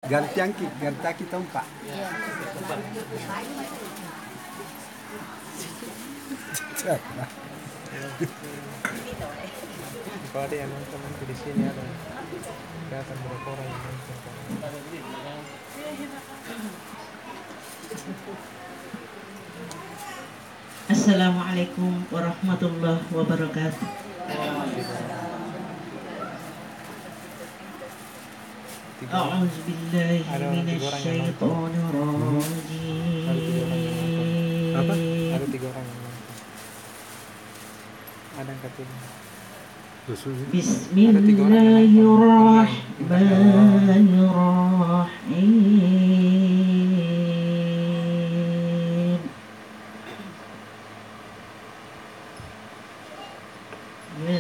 Gartaki tompa. Kalau ada yang nonton nanti di sini ada kelihatan berapa orang yang nonton. Assalamualaikum warahmatullahi wabarakatuh. A'udzu billahi minasyaitonir rajim. Apa? Ada 3 orang yang nonton. Ada yang ketiga. Bismillahirrahmanirrahim. Ya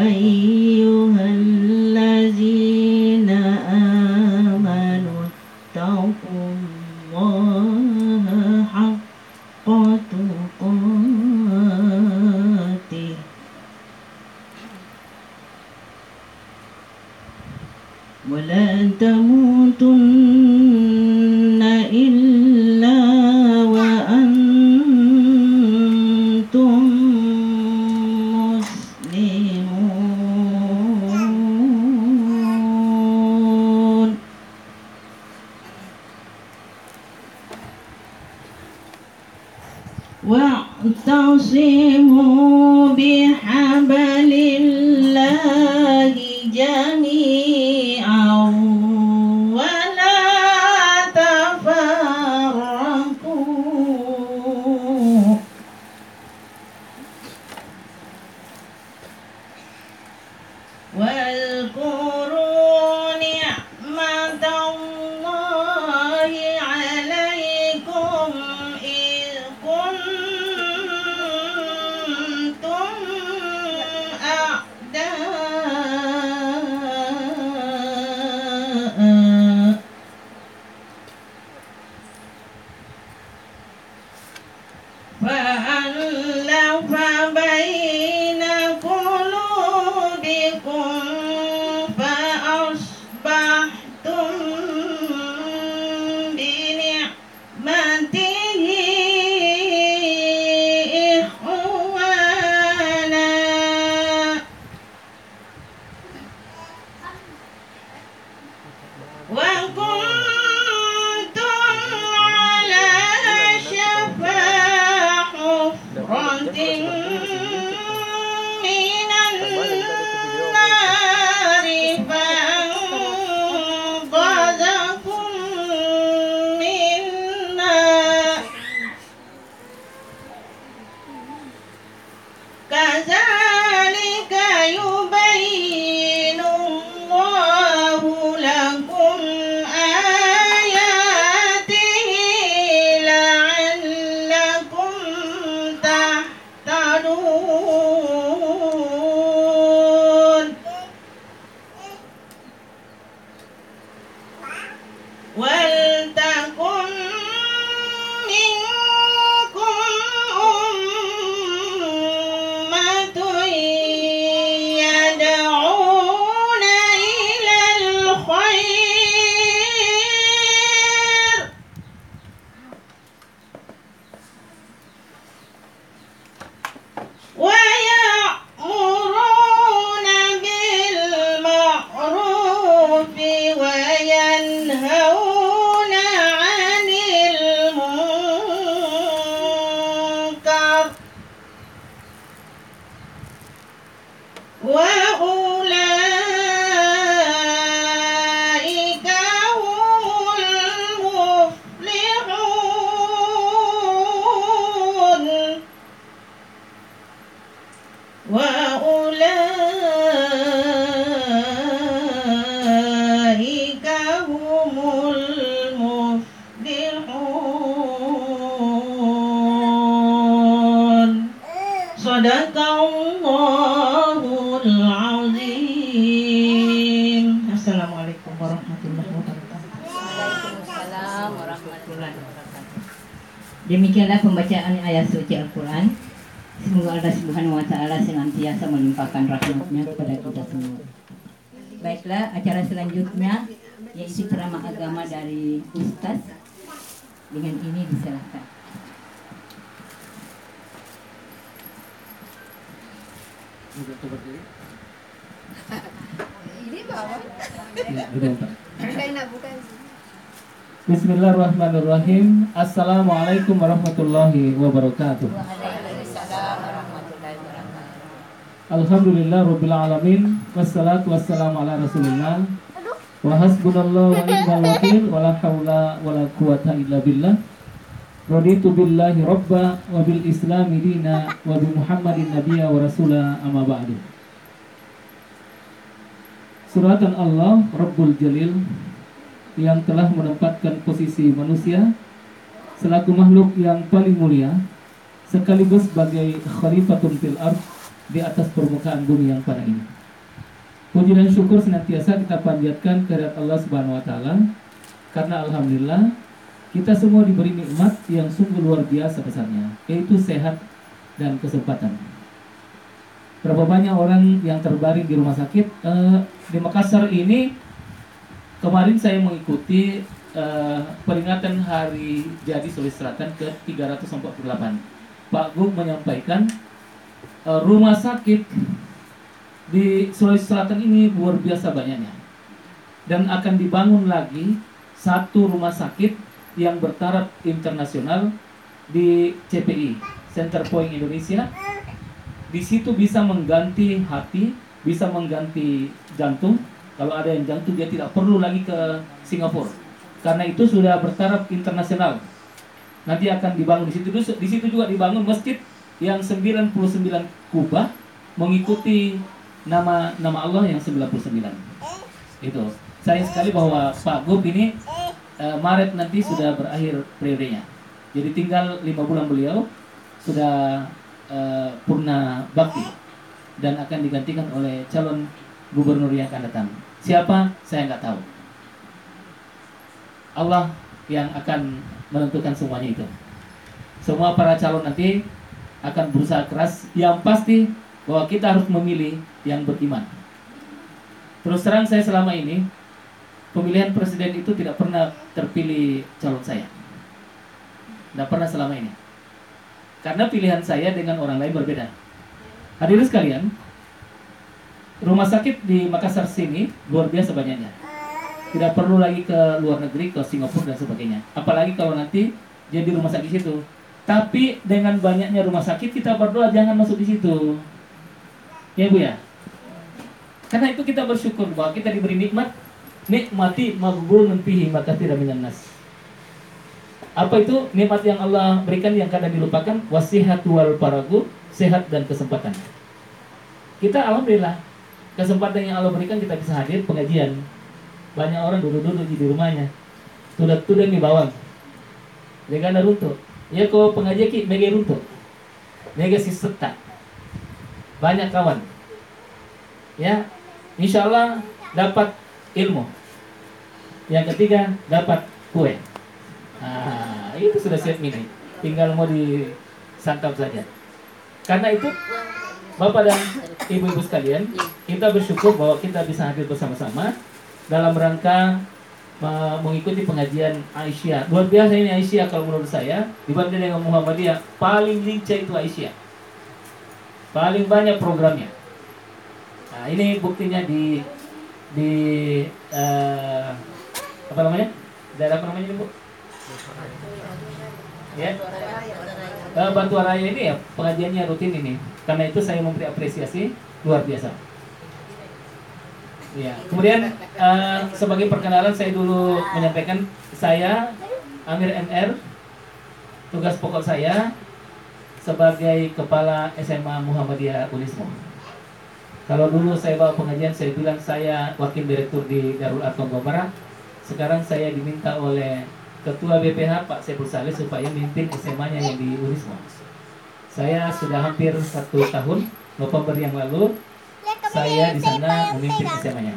ayyuhallazina amanu taqullaha haqqa tuqatih wa la tamutunna illa wa antum muslimun. Wa'tasimu bihablillahi jami'an wa la tafarraqu. Wadhkuru ni'matallahi 'alaikum idh kuntum a'da'a fa'alafa baina qulubikum fa'asbahtum bini'matihi ikhwana wa kuntum ala syafa hufratin minan nari fa'anqadhakum minna kadzalika yubayyinu Allahu lakum ayatihi la'allakum tahtadun. Wal takum minkum ummatun yad'una ilal khair wa ya'muruna bil ma'rufi wa yanhauna 'anil munkar wa ulaika humul muflihun wa ulaika humul muflihun. Shadaqallahul azim. Assalamualaikum warahmatullahi wabarakatuh. Waalaikumsalam warahmatullahi wabarakatuh. Demikianlah pembacaan ayat suci Al-Quran. Semoga Allah Subhanahu wa Ta'ala senantiasa melimpahkan rahmatnya kepada kita semua. Baiklah, acara selanjutnya yaitu ceramah agama dari Ustaz. Dengan ini diserahkan. Ini bawa. Bukan. Bismillahirrahmanirrahim. Assalamualaikum warahmatullahi wabarakatuh. Waalaikumsalam warahmatullahi wabarakatuh. Alhamdulillah rabbil alamin. Wassalatu wassalamu ala Rasulillah. Wa hasbunallahu wa ni'mal wakil wa la haula wa la quwata illa billah. Raditu billahi rabba wa bil islami dina wa bi Muhammadin nabiyya wa rasula amma ba'du. Suratan Allah Rabbul Jalil yang telah menempatkan posisi manusia selaku makhluk yang paling mulia sekaligus sebagai khalifatun fil ardh di atas permukaan bumi yang pada ini. Puji dan syukur senantiasa kita panjatkan kehadirat Allah Subhanahu wa taala karena alhamdulillah kita semua diberi nikmat yang sungguh luar biasa besarnya, yaitu sehat dan kesempatan. Berapa banyak orang yang terbaring di rumah sakit di Makassar ini. Kemarin saya mengikuti peringatan Hari Jadi Sulawesi Selatan ke-348. Pak Gub menyampaikan rumah sakit di Sulawesi Selatan ini luar biasa banyaknya. Dan akan dibangun lagi satu rumah sakit yang bertaraf internasional di CPI, Center Point Indonesia. Di situ bisa mengganti hati, bisa mengganti jantung. Kalau ada yang jantung dia tidak perlu lagi ke Singapura. Karena itu sudah bertaraf internasional. Nanti akan dibangun di situ. Di situ juga dibangun masjid yang 99 kubah mengikuti nama Allah yang 99. Itu. Sayang sekali bahwa Pak Gub ini Maret nanti sudah berakhir periodenya. Jadi tinggal 5 bulan beliau sudah purna bakti dan akan digantikan oleh calon gubernur yang akan datang. Siapa? Saya nggak tahu. Allah yang akan menentukan semuanya itu. Semua para calon nanti akan berusaha keras. Yang pasti bahwa kita harus memilih yang beriman. Terus terang saya selama ini pemilihan presiden itu tidak pernah terpilih calon saya. Tidak pernah selama ini. Karena pilihan saya dengan orang lain berbeda. Hadirin sekalian, rumah sakit di Makassar sini luar biasa banyaknya. Tidak perlu lagi ke luar negeri, ke Singapura dan sebagainya. Apalagi kalau nanti jadi rumah sakit situ. Tapi dengan banyaknya rumah sakit kita berdoa jangan masuk di situ. Ya Bu ya. Karena itu kita bersyukur bahwa kita diberi nikmat, nikmati maghbunun fihi maka tidak minan nas. Apa itu nikmat yang Allah berikan yang kadang dilupakan? Wasihatu wal faragu, sehat dan kesempatan. Kita alhamdulillah kesempatan yang Allah berikan kita bisa hadir pengajian. Banyak orang duduk-duduk di rumahnya. Tudak-tudak di bawah. Mereka ada runtuh. Ya kau pengajian ki mega runtuh. Mega siseta. Banyak kawan. Ya, insya Allah dapat ilmu. Yang ketiga dapat kue. Nah, itu sudah siap mini. Tinggal mau disantap saja. Karena itu Bapak dan Ibu-ibu sekalian, kita bersyukur bahwa kita bisa hadir bersama-sama dalam rangka mengikuti pengajian Aisyah. Luar biasa ini Aisyah kalau menurut saya dibanding dengan Muhammadiyah, paling lincah itu Aisyah. Paling banyak programnya. Nah, ini buktinya di apa namanya? Daerah apa namanya ini, Bu? Ya. Bantu Raya ini ya pengajiannya rutin ini. Karena itu saya memberi apresiasi luar biasa. Ya. Kemudian sebagai perkenalan saya dulu menyampaikan saya Amir MR. Tugas pokok saya sebagai kepala SMA Muhammadiyah Unismo. Kalau dulu saya bawa pengajian saya bilang saya wakil direktur di Darul Arqam Barat. Sekarang saya diminta oleh Ketua BPH Pak Saiful Saleh supaya memimpin SMA-nya yang di Unismo. Saya sudah hampir 1 tahun, November yang lalu saya di sana memimpin SMA-nya.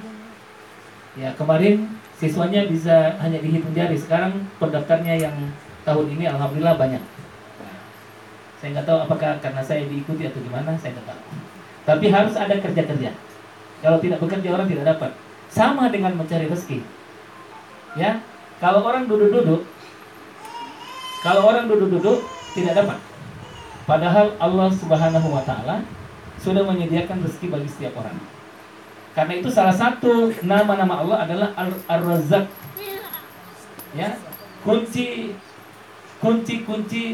Ya, kemarin siswanya bisa hanya dihitung jari. Sekarang pendaftarnya yang tahun ini alhamdulillah banyak. Saya nggak tahu apakah karena saya diikuti atau gimana, saya nggak tahu. Tapi harus ada kerja-kerja. Kalau tidak bekerja orang tidak dapat. sama dengan mencari rezeki. Ya, kalau orang duduk-duduk tidak dapat. Padahal Allah Subhanahu wa taala sudah menyediakan rezeki bagi setiap orang. Karena itu salah satu nama-nama Allah adalah Ar-Razzaq. Ya, kunci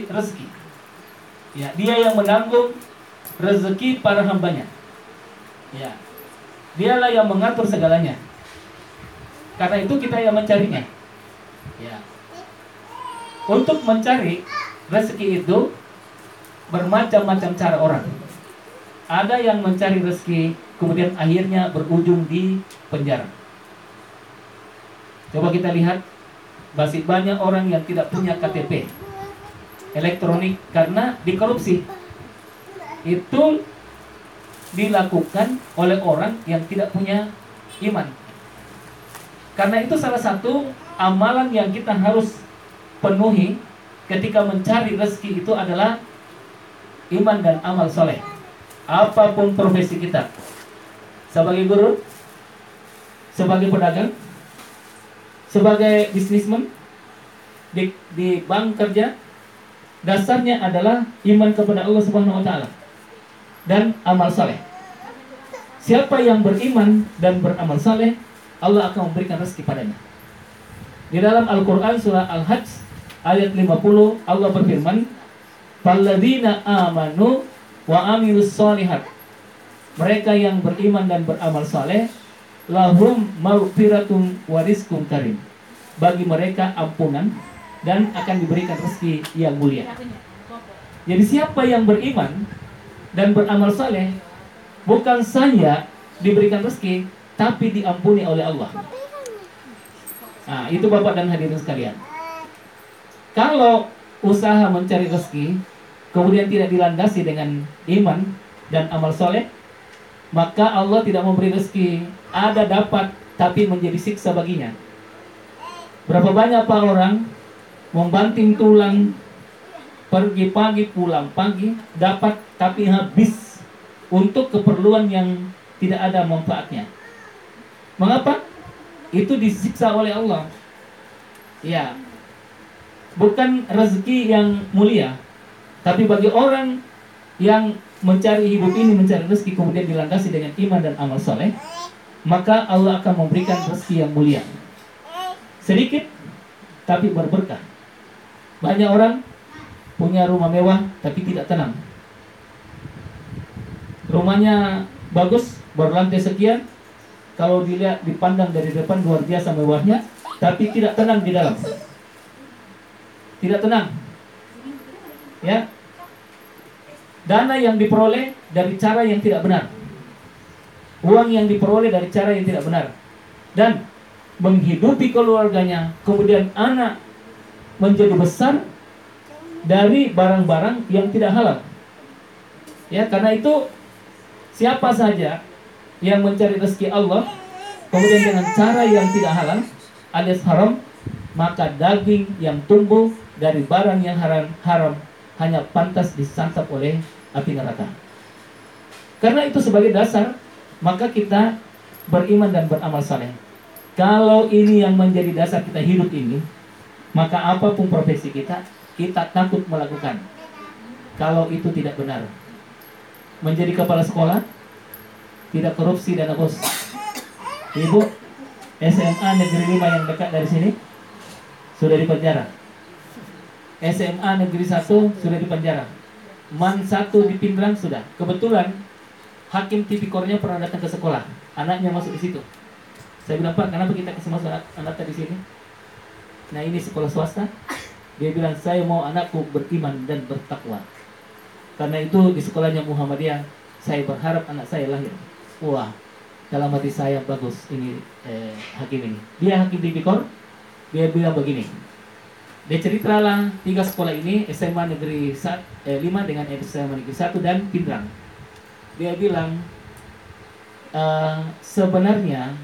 rezeki. Ya, dia yang menanggung rezeki para hambanya. Ya, dialah yang mengatur segalanya. Karena itu kita yang mencarinya. Ya. Untuk mencari rezeki itu bermacam-macam cara orang. Ada yang mencari rezeki kemudian akhirnya berujung di penjara. Coba kita lihat, masih banyak orang yang tidak punya KTP elektronik karena dikorupsi. Itu dilakukan oleh orang yang tidak punya iman. Karena itu salah satu amalan yang kita harus penuhi ketika mencari rezeki itu adalah iman dan amal soleh. Apapun profesi kita, sebagai guru, sebagai pedagang, sebagai bisnismen, di bank kerja, dasarnya adalah iman kepada Allah Subhanahu wa taala dan amal saleh. Siapa yang beriman dan beramal saleh, Allah akan memberikan rezeki padanya. Di dalam Al-Qur'an surah Al-Hajj ayat 50 Allah berfirman, "Falladzina amanu wa amilus sholihat." Mereka yang beriman dan beramal saleh, lahum maghfiratun wa rizqun karim. Bagi mereka ampunan dan akan diberikan rezeki yang mulia. Jadi siapa yang beriman dan beramal saleh, bukan saja diberikan rezeki, tapi diampuni oleh Allah. Nah, itu Bapak dan hadirin sekalian. Kalau usaha mencari rezeki kemudian tidak dilandasi dengan iman dan amal soleh, maka Allah tidak memberi rezeki. Ada dapat, tapi menjadi siksa baginya. Berapa banyak Pak orang membanting tulang, pergi pagi pulang pagi, dapat tapi habis untuk keperluan yang tidak ada manfaatnya. Mengapa? Itu disiksa oleh Allah. Ya, bukan rezeki yang mulia, tapi bagi orang yang mencari hidup ini, mencari rezeki kemudian dilandasi dengan iman dan amal soleh, maka Allah akan memberikan rezeki yang mulia. Sedikit tapi berberkah. Banyak orang punya rumah mewah tapi tidak tenang. Rumahnya bagus, berlantai sekian, kalau dilihat dipandang dari depan luar biasa mewahnya, tapi tidak tenang di dalam. Tidak tenang. Ya. Dana yang diperoleh dari cara yang tidak benar. Uang yang diperoleh dari cara yang tidak benar. Dan menghidupi keluarganya, kemudian anak menjadi besar dari barang-barang yang tidak halal. Ya, karena itu siapa saja yang mencari rezeki Allah kemudian dengan cara yang tidak halal alias haram, maka daging yang tumbuh dari barang yang haram hanya pantas disantap oleh api neraka. Karena itu sebagai dasar, maka kita beriman dan beramal saleh. Kalau ini yang menjadi dasar kita hidup ini, maka apapun profesi kita takut melakukan. Kalau itu tidak benar. Menjadi kepala sekolah, tidak korupsi dana bos. Ibu, SMA Negeri 5 yang dekat dari sini sudah dipenjara. SMA Negeri 1 sudah dipenjara. MAN 1 di Pindrang sudah. Kebetulan hakim tipikornya pernah datang ke sekolah, anaknya masuk di situ. Saya bilang, Pak, kenapa kita kasih masuk anak di sini? Nah, ini sekolah swasta. Dia bilang, saya mau anakku beriman dan bertakwa. Karena itu di sekolahnya Muhammadiyah, saya berharap anak saya lahir. Wah, dalam hati saya bagus ini hakim ini. Dia hakim tipikor. Dia bilang begini. Dia ceritalah 3 sekolah ini, SMA Negeri 5 dengan SMA Negeri 1 dan Pindrang. Dia bilang, sebenarnya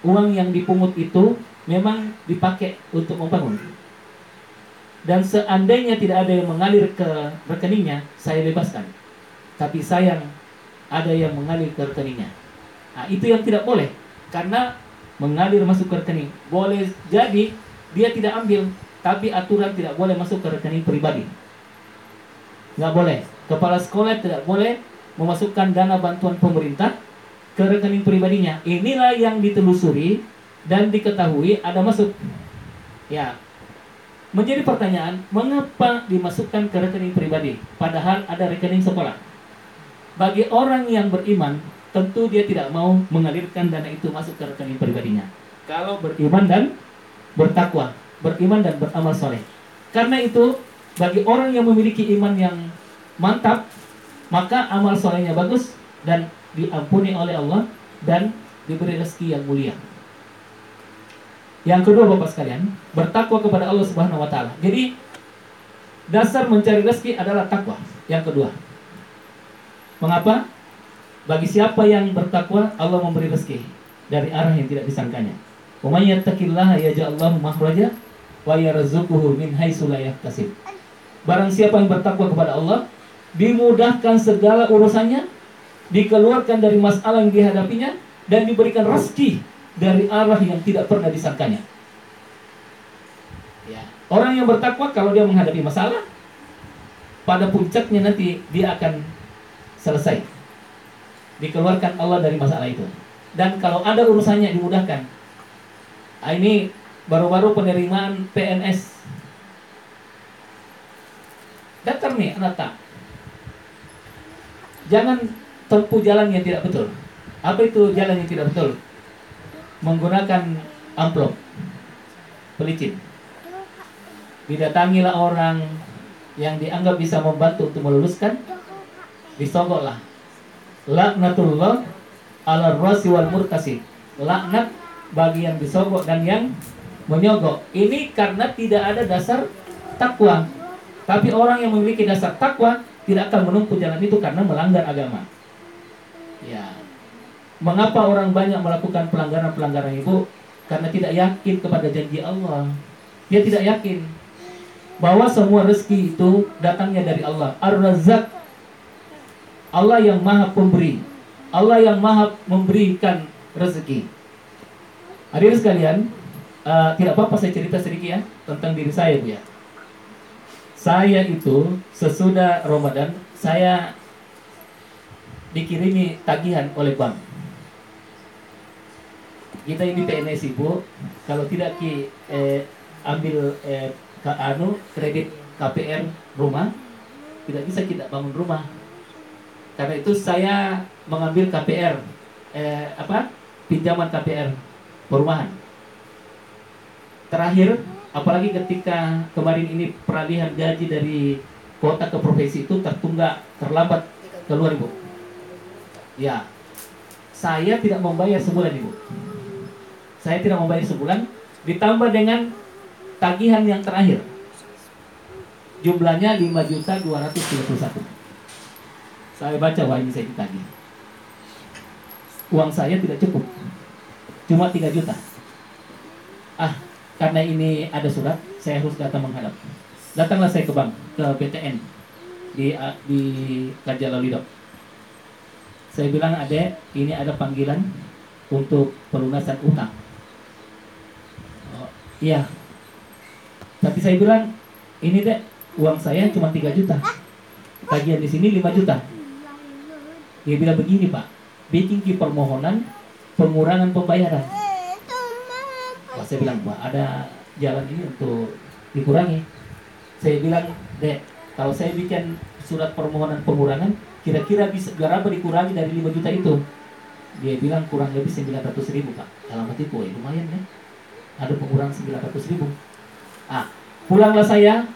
uang yang dipungut itu memang dipakai untuk membangun. Dan seandainya tidak ada yang mengalir ke rekeningnya, saya bebaskan. Tapi sayang, ada yang mengalir ke rekeningnya. Nah, itu yang tidak boleh. Karena mengalir masuk ke rekening. Boleh jadi dia tidak ambil, tapi aturan tidak boleh masuk ke rekening pribadi. Nggak boleh. Kepala sekolah tidak boleh memasukkan dana bantuan pemerintah ke rekening pribadinya. Inilah yang ditelusuri dan diketahui ada masuk. Ya. Menjadi pertanyaan, mengapa dimasukkan ke rekening pribadi padahal ada rekening sekolah? Bagi orang yang beriman, tentu dia tidak mau mengalirkan dana itu masuk ke rekening pribadinya. Kalau beriman dan bertakwa, beriman dan beramal soleh. Karena itu, bagi orang yang memiliki iman yang mantap, maka amal solehnya bagus dan diampuni oleh Allah dan diberi rezeki yang mulia. Yang kedua, Bapak sekalian, bertakwa kepada Allah Subhanahu wa taala. Jadi dasar mencari rezeki adalah takwa. Yang kedua. Mengapa? Bagi siapa yang bertakwa, Allah memberi rezeki dari arah yang tidak disangkanya. Wa may yattaqillaha yaj'al lahu makhraja wa yarzuquhu min haitsu la yahtasib. Barang siapa yang bertakwa kepada Allah, dimudahkan segala urusannya, dikeluarkan dari masalah yang dihadapinya, dan diberikan rezeki dari arah yang tidak pernah disangkanya. Ya. Orang yang bertakwa kalau dia menghadapi masalah, pada puncaknya nanti dia akan selesai. Dikeluarkan Allah dari masalah itu. Dan kalau ada urusannya dimudahkan. Ini baru-baru penerimaan PNS. Datang nih anak tak. Jangan tempuh jalan yang tidak betul. Apa itu jalan yang tidak betul? Menggunakan amplop pelicin. Didatangilah orang yang dianggap bisa membantu untuk meluluskan, disogoklah. Laknatullah ala rasi wal murtasi. Laknat bagi yang disogok dan yang menyogok. Ini karena tidak ada dasar takwa. Tapi orang yang memiliki dasar takwa tidak akan menempuh jalan itu karena melanggar agama. Ya. Mengapa orang banyak melakukan pelanggaran-pelanggaran itu? Karena tidak yakin kepada janji Allah. Dia tidak yakin bahwa semua rezeki itu datangnya dari Allah. Ar-Razzaq, Allah yang maha pemberi, Allah yang maha memberikan rezeki. Hadirin sekalian, tidak apa-apa saya cerita sedikit ya tentang diri saya, Bu ya. Saya itu sesudah Ramadan saya dikirimi tagihan oleh bank. Kita ini PNS Ibu, kalau tidak ambil kredit KPR rumah, tidak bisa kita bangun rumah. Karena itu saya mengambil KPR pinjaman KPR perumahan. Terakhir, apalagi ketika kemarin ini peralihan gaji dari kota ke provinsi itu terlambat keluar Ibu. Ya, saya tidak membayar sebulan Ibu. Saya tidak membayar sebulan, ditambah dengan tagihan yang terakhir. Jumlahnya 5.231. Saya baca, wah ini saya ditagih. Uang saya tidak cukup. Cuma 3 juta. Karena ini ada surat, saya harus datang menghadap. Datanglah saya ke bank, ke BTN di Kajalolidok. Saya bilang, Adek, ini ada panggilan untuk pelunasan utang. Iya. Tapi saya bilang, ini Dek, uang saya cuma 3 juta. Tagihan di sini 5 juta. Dia bilang begini, Pak, bikin permohonan pengurangan pembayaran. Wah, saya bilang, Wah, ada jalan ini untuk dikurangi. Saya bilang, Dek, kalau saya bikin surat permohonan pengurangan, kira-kira bisa berapa dikurangi dari 5 juta itu? Dia bilang kurang lebih 900.000, Pak. Dalam hatiku, lumayan ya. Ada pengurangan 900.000. Pulanglah saya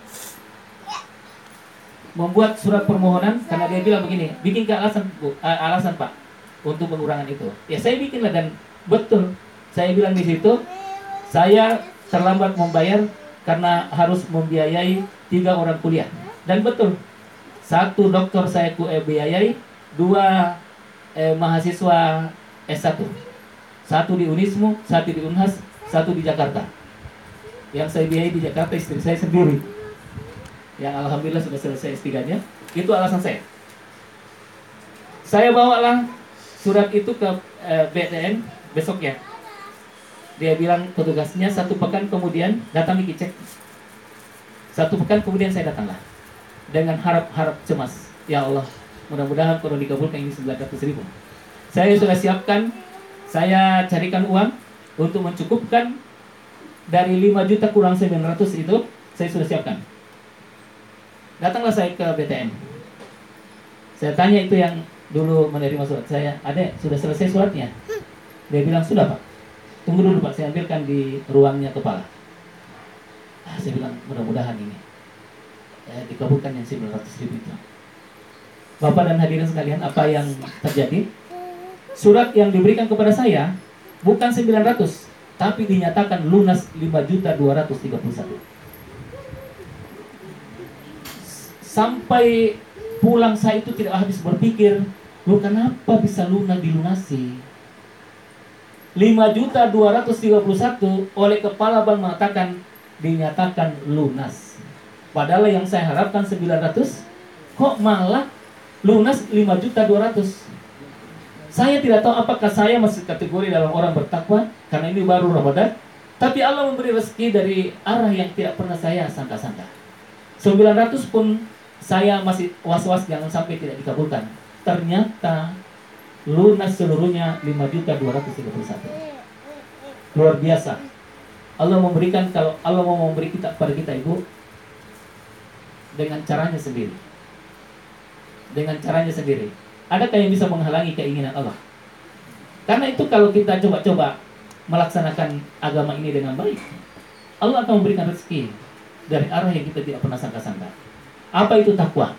membuat surat permohonan karena dia bilang begini, bikin ke alasan Pak untuk pengurangan itu. Ya saya bikinlah dan betul. Saya bilang di situ, saya terlambat membayar karena harus membiayai 3 orang kuliah. Dan betul, 1 doktor saya biayai, 2 mahasiswa S1. 1 di Unismu, 1 di Unhas, 1 di Jakarta. Yang saya biayai di Jakarta istri saya sendiri. Yang alhamdulillah sudah selesai S3-nya. Itu alasan saya. Saya bawalah surat itu ke BTN besoknya. Dia bilang petugasnya 1 pekan kemudian datang lagi cek. 1 pekan kemudian saya datanglah dengan harap-harap cemas. Ya Allah, mudah-mudahan kalau dikabulkan ini 900.000. Saya sudah siapkan, saya carikan uang untuk mencukupkan dari 5 juta kurang 900 itu, saya sudah siapkan. Datanglah saya ke BTN. Saya tanya itu yang dulu menerima surat saya, "Adek, sudah selesai suratnya?" Dia bilang, "Sudah Pak. Tunggu dulu Pak, saya ambilkan di ruangnya kepala." Saya bilang, mudah-mudahan ini dikabulkan yang 900.000 itu. Bapak dan hadirin sekalian, apa yang terjadi? Surat yang diberikan kepada saya bukan 900, tapi dinyatakan lunas 5.231. Sampai pulang saya itu tidak habis berpikir, loh kenapa bisa dilunasi? 5.231 oleh kepala bank mengatakan dinyatakan lunas. Padahal yang saya harapkan 900, kok malah lunas 5.200. Saya tidak tahu apakah saya masih kategori dalam orang bertakwa karena ini baru Ramadan, tapi Allah memberi rezeki dari arah yang tidak pernah saya sangka-sangka. 900 pun saya masih was-was jangan sampai tidak dikabulkan. Ternyata lunas seluruhnya 5.231. Luar biasa. Allah memberikan, kalau Allah mau memberi kita kepada kita Ibu, dengan caranya sendiri. Dengan caranya sendiri. Adakah yang bisa menghalangi keinginan Allah? Karena itu kalau kita coba-coba melaksanakan agama ini dengan baik, Allah akan memberikan rezeki dari arah yang kita tidak pernah sangka-sangka. Apa itu takwa?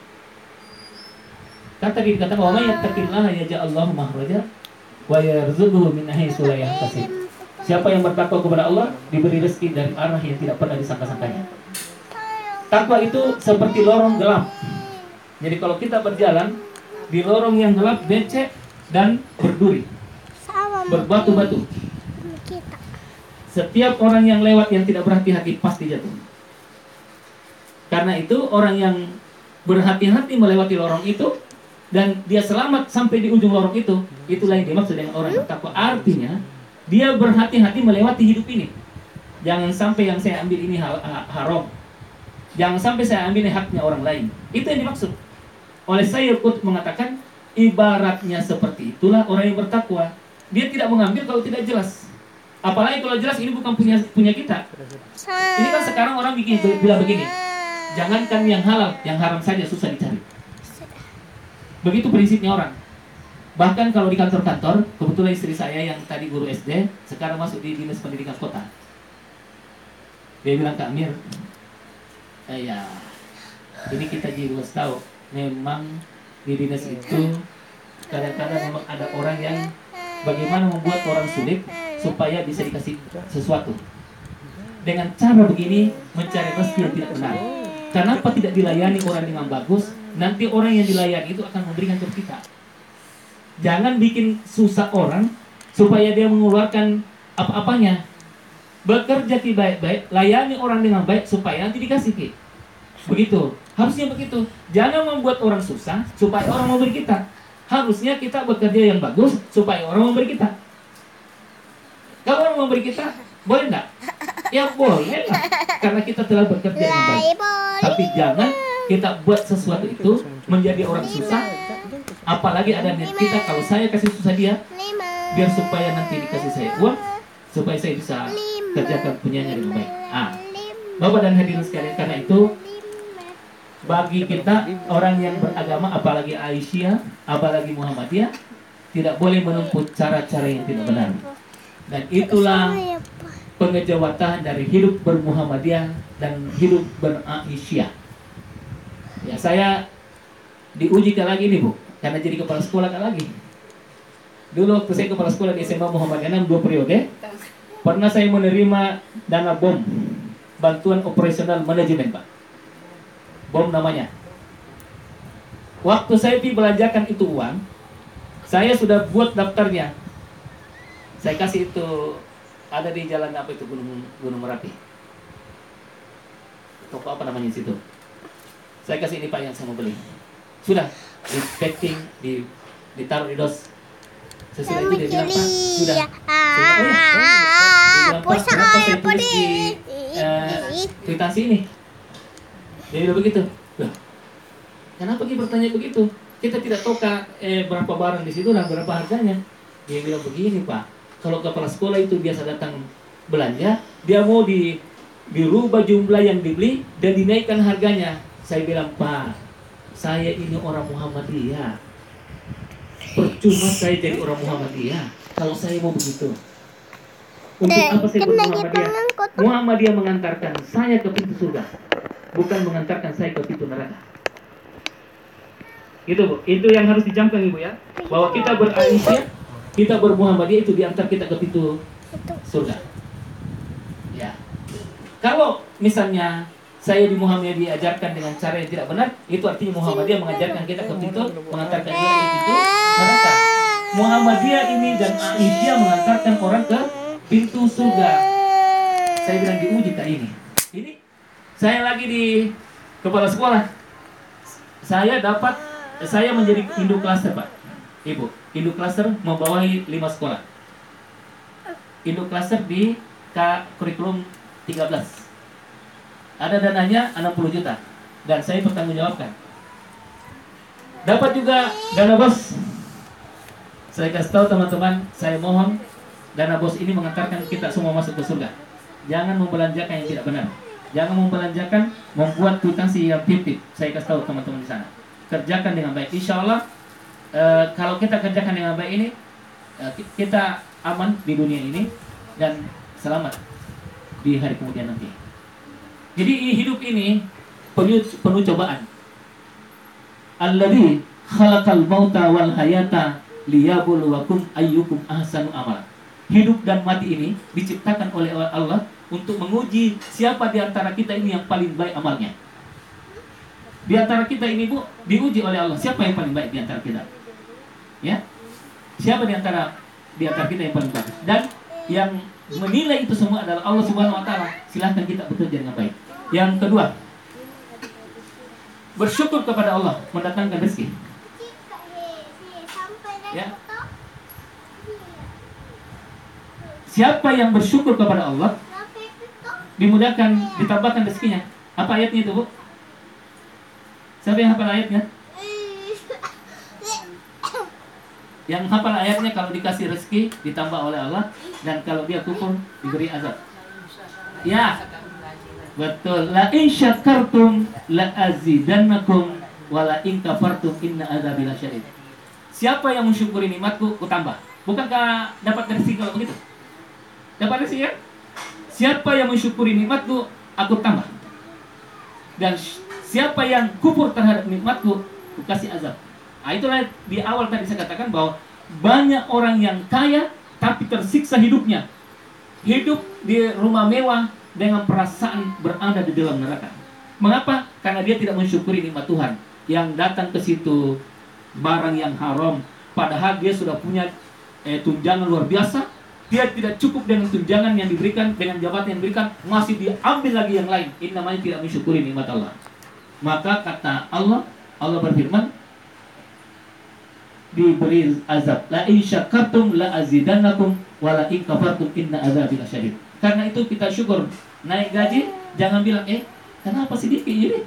Kan tadi dikatakan, "Wa may yattaqillaha yaj'al makhraja wa yarzuqhu min haitsu la yahtasib." Siapa yang bertakwa kepada Allah diberi rezeki dari arah yang tidak pernah disangka-sangkanya. Takwa itu seperti lorong gelap. Jadi kalau kita berjalan di lorong yang gelap, becek dan berduri, berbatu-batu, setiap orang yang lewat yang tidak berhati-hati pasti jatuh. Karena itu orang yang berhati-hati melewati lorong itu dan dia selamat sampai di ujung lorong itu, itulah yang dimaksud dengan orang bertakwa. Artinya dia berhati-hati melewati hidup ini. Jangan sampai yang saya ambil ini haram. Jangan sampai saya ambil haknya orang lain. Itu yang dimaksud. Oleh Sayyid Qutb mengatakan, ibaratnya seperti itulah orang yang bertakwa. Dia tidak mengambil kalau tidak jelas. Apalagi kalau jelas ini bukan punya kita. Ini kan sekarang orang bilang begini, jangankan yang halal, yang haram saja susah dicari. Begitu prinsipnya orang. Bahkan kalau di kantor-kantor, kebetulan istri saya yang tadi guru SD, sekarang masuk di Dinas Pendidikan Kota. Dia bilang, "Kak Amir, ya ini kita juga tahu, memang di dinas itu kadang-kadang memang ada orang yang bagaimana membuat orang sulit supaya bisa dikasih sesuatu. Dengan cara begini mencari rezeki yang tidak benar. Kenapa tidak dilayani orang dengan bagus? Nanti orang yang dilayani itu akan memberikan ke kita. Jangan bikin susah orang supaya dia mengeluarkan apa-apanya. Bekerja baik-baik, layani orang dengan baik supaya nanti dikasih ke. Begitu. Harusnya begitu. Jangan membuat orang susah supaya orang memberi kita. Harusnya kita bekerja yang bagus supaya orang memberi kita. Kalau orang memberi kita, boleh enggak? Ya boleh lah, karena kita telah bekerja dengan baik. Tapi jangan kita buat sesuatu itu menjadi orang susah. Apalagi ada niat kita, kalau saya kasih susah dia, biar supaya nanti dikasih saya uang, supaya saya bisa kerjakan punyanya dengan baik. Bapak dan hadirin sekalian, karena itu bagi kita orang yang beragama, apalagi Aisyah, apalagi Muhammadiyah, tidak boleh menempuh cara-cara yang tidak benar. Dan itulah pengejawatan dari hidup bermuhammadiyah dan hidup beraisyah. Ya, saya diuji lagi nih Bu, karena jadi kepala sekolah lagi. Dulu waktu saya kepala sekolah di SMA Muhammadiyah 2 periode, pernah saya menerima dana BOM, bantuan operasional manajemen Pak. BOM namanya. Waktu saya belanjakan itu uang, saya sudah buat daftarnya. Saya kasih itu, ada di jalan apa itu, Gunung Merapi. Toko apa namanya di situ. Saya kasih ini Pak yang saya mau beli. Sudah di packing, ditaruh di dos. Sesudah itu dia bilang, Pak, sudah. Saya bilang, oh ya, berapa saya tulis di kwitansi ini. Dia bilang begitu. Loh, kenapa kita bertanya begitu? Kita tidak tahu berapa barang di situ dan berapa harganya. Dia bilang begini, Pak. Kalau kepala sekolah itu biasa datang belanja, dia mau dirubah jumlah yang dibeli dan dinaikkan harganya. Saya bilang, Pak, saya ini orang Muhammadiyah. Percuma saya jadi orang Muhammadiyah kalau saya mau begitu. Untuk apa saya bermuhammadiyah? Muhammadiyah mengantarkan saya ke pintu surga, bukan mengantarkan saya ke pintu neraka. Gitu, Bu. Itu yang harus dijamkan, Ibu, ya. Bahwa kita beraisyah, kita bermuhammadiyah itu diantar kita ke pintu surga. Ya. Kalau misalnya saya di Muhammadiyah diajarkan dengan cara yang tidak benar, itu artinya Muhammadiyah mengajarkan kita ke pintu, mengantarkan kita ke pintu neraka. Muhammadiyah ini dan Aisyah mengantarkan orang ke pintu surga. Saya bilang diuji tak ini. Ini saya lagi di kepala sekolah. Saya menjadi induk klaster, Pak. Ibu, induk klaster membawahi 5 sekolah. Induk klaster di kurikulum 13. Ada dananya 60 juta dan saya bertanggungjawabkan. Dapat juga dana bos. Saya kasih tahu teman-teman, saya mohon dana bos ini mengantarkan kita semua masuk ke surga. Jangan membelanjakan yang tidak benar. Jangan membelanjakan membuat kwitansi yang fiktif. Saya kasih tahu teman-teman di sana. Kerjakan dengan baik. Insya Allah kalau kita kerjakan dengan baik ini, kita aman di dunia ini dan selamat di hari kemudian nanti. Jadi hidup ini penuh cobaan. Alladzi khalaqal mauta wal hayata liyabluwakum ayyukum ahsanu amala. Hidup dan mati ini diciptakan oleh Allah untuk menguji siapa di antara kita ini yang paling baik amalnya. Di antara kita ini, Bu, diuji oleh Allah. Siapa yang paling baik di antara kita? Ya? Siapa di antara kita yang paling baik? Dan yang menilai itu semua adalah Allah Subhanahu wa taala. Silahkan kita bekerja dengan baik. Yang kedua, bersyukur kepada Allah mendatangkan rezeki. Ya. Siapa yang bersyukur kepada Allah dimudahkan, ditambahkan rezekinya. Apa ayatnya itu, Bu? Siapa yang hafal ayatnya? Yang hafal ayatnya, kalau dikasih rezeki ditambah oleh Allah, dan kalau dia kufur diberi azab. Ya, betul. La in syakartum la azidannakum wa la in kafartum inna adzabi lasyadid. Siapa yang mensyukuri nikmatku, ku tambah. Bukankah dapat rezeki kalau begitu? Dapat rezeki, ya? Siapa yang mensyukuri nikmatku, aku tambah. Dan siapa yang kufur terhadap nikmatku, ku kasih azab. Nah, itulah di awal tadi saya katakan bahwa banyak orang yang kaya tapi tersiksa hidupnya. Hidup di rumah mewah dengan perasaan berada di dalam neraka. Mengapa? Karena dia tidak mensyukuri nikmat Tuhan yang datang ke situ, barang yang haram. Padahal dia sudah punya tunjangan luar biasa. Dia tidak cukup dengan tunjangan yang diberikan, dengan jabatan yang diberikan, masih diambil lagi yang lain. Ini namanya tidak mensyukuri nikmat Allah. Maka kata Allah berfirman, diberi azab. La in syakartum la azidannakum wa la in kafartum inna adzabi lasyadid. Karena itu kita syukur. Naik gaji, jangan bilang kenapa sedikit ini?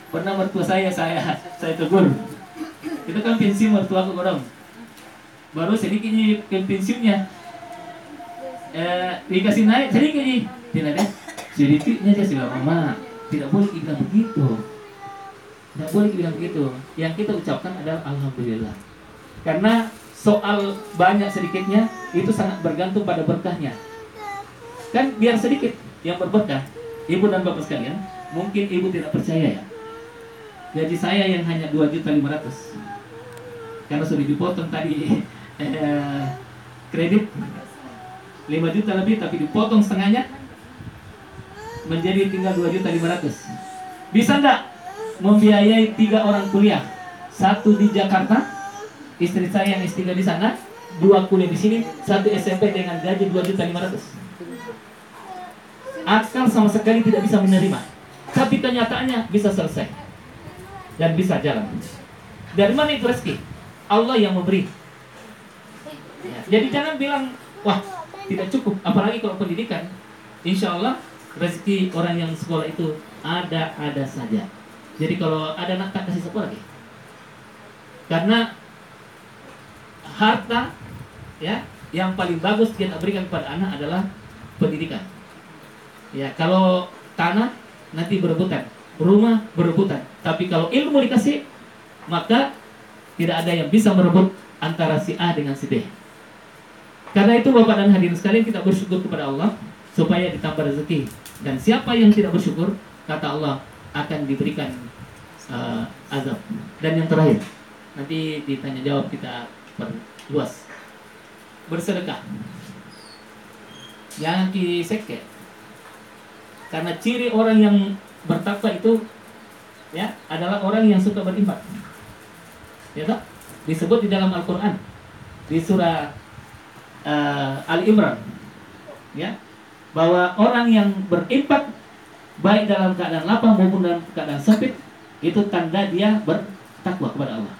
Pernah mertua saya tegur. Itu kan pensiun mertua aku dong. Baru sedikit pensiunnya. Dikasih naik sedikit nih. Tidak ada. Sedikitnya dia bilang, Mama, tidak boleh bilang begitu. Tidak boleh bilang begitu. Yang kita ucapkan adalah alhamdulillah. Karena soal banyak sedikitnya itu sangat bergantung pada berkahnya. Kan biar sedikit yang berberkah. Ibu dan Bapak sekalian, mungkin ibu tidak percaya ya. Gaji saya yang hanya 2.500.000. Karena sudah dipotong tadi kredit 5 juta lebih, tapi dipotong setengahnya menjadi tinggal 2.500.000. Bisa enggak membiayai 3 orang kuliah? 1 di Jakarta, istri saya yang S3 di sana, 2 kuliah di sini, 1 SMP dengan gaji 2.500.000. Akal sama sekali tidak bisa menerima, tapi kenyataannya bisa selesai dan bisa jalan. Dari mana itu rezeki? Allah yang memberi. Ya, jadi jangan bilang, wah tidak cukup, apalagi kalau pendidikan. Insya Allah rezeki orang yang sekolah itu ada saja. Jadi kalau ada anak tak kasih sekolah lagi. Karena harta ya yang paling bagus kita berikan kepada anak adalah pendidikan. Ya, kalau tanah nanti berebutan, rumah berebutan. Tapi kalau ilmu dikasih, maka tidak ada yang bisa merebut antara si A dengan si B. Karena itu Bapak dan hadirin sekalian, kita bersyukur kepada Allah supaya ditambah rezeki. Dan siapa yang tidak bersyukur, kata Allah, akan diberikan azab. Dan yang terakhir, nanti ditanya jawab kita perluas. Bersedekah. Jangan diseket. Karena ciri orang yang bertakwa itu ya adalah orang yang suka berinfak. Ya toh? Disebut di dalam Al-Qur'an di surah Al-Imran ya, bahwa orang yang berinfak baik dalam keadaan lapang maupun dalam keadaan sempit itu tanda dia bertakwa kepada Allah.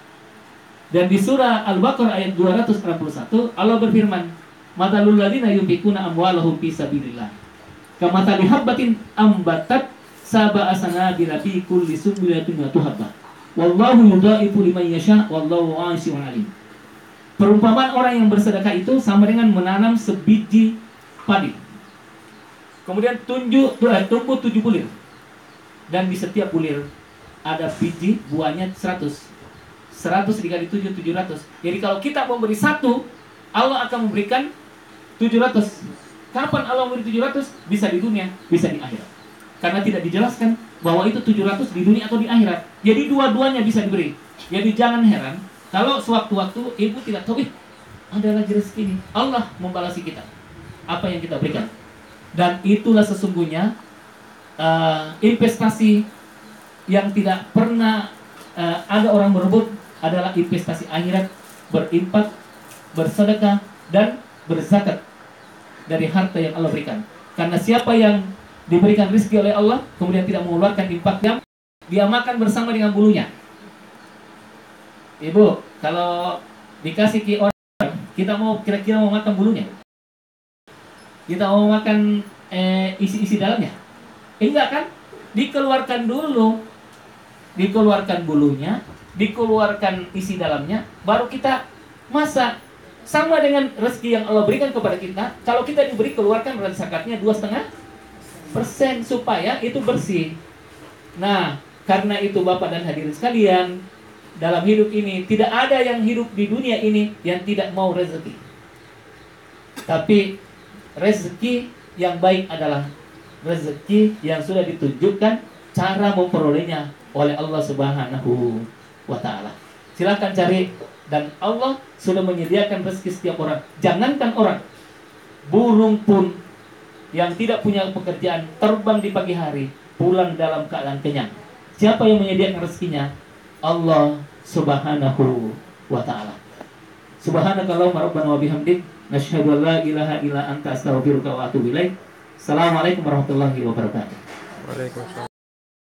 Dan di surah Al-Baqarah ayat 261 Allah berfirman, "Matalul ladzina yunfikuna amwalahum fi sabilillah kamathali habbatin ambatat sab'a sanabila fi kulli sunbulatin mi'atu habbah. Wallahu yudha'ifu liman yasha' wallahu 'alimun 'alim." Perumpamaan orang yang bersedekah itu sama dengan menanam sebiji padi. Kemudian tumbuh 7 bulir. Dan di setiap bulir ada biji, buahnya 100. 100 dikali 7, 700. Jadi kalau kita memberi 1, Allah akan memberikan 700. Kapan Allah memberi 700? Bisa di dunia, bisa di akhirat. Karena tidak dijelaskan bahwa itu 700 di dunia atau di akhirat. Jadi dua-duanya bisa diberi. Jadi jangan heran kalau sewaktu-waktu ibu tidak tahu, ada lagi rezeki ini. Allah membalasi kita apa yang kita berikan. Dan itulah sesungguhnya investasi yang tidak pernah ada orang berebut adalah investasi akhirat, berinfak, bersedekah, dan berzakat dari harta yang Allah berikan. Karena siapa yang diberikan rezeki oleh Allah kemudian tidak mengeluarkan infaknya, dia makan bersama dengan bulunya. Ibu, kalau dikasih ke orang, kita mau kira-kira mau makan bulunya? Kita mau makan isi-isi dalamnya? Enggak kan? Dikeluarkan dulu, dikeluarkan bulunya, dikeluarkan isi dalamnya, baru kita masak. Sama dengan rezeki yang Allah berikan kepada kita. Kalau kita diberi, keluarkan zakatnya 2,5% supaya itu bersih. Nah, karena itu Bapak dan hadirin sekalian, dalam hidup ini tidak ada yang hidup di dunia ini yang tidak mau rezeki. Tapi rezeki yang baik adalah rezeki yang sudah ditunjukkan cara memperolehnya oleh Allah Subhanahu wa ta'ala. Silakan cari, dan Allah sudah menyediakan rezeki setiap orang. Jangankan orang, burung pun yang tidak punya pekerjaan terbang di pagi hari, pulang dalam keadaan kenyang. Siapa yang menyediakan rezekinya? Allah Subhanahu wa ta'ala. Subhanakallahumma rabbana wa bihamdik, nasyhadu an la ilaha illa anta astaghfiruka wa atubu ilaik. Assalamualaikum warahmatullahi wabarakatuh. Waalaikumsalam.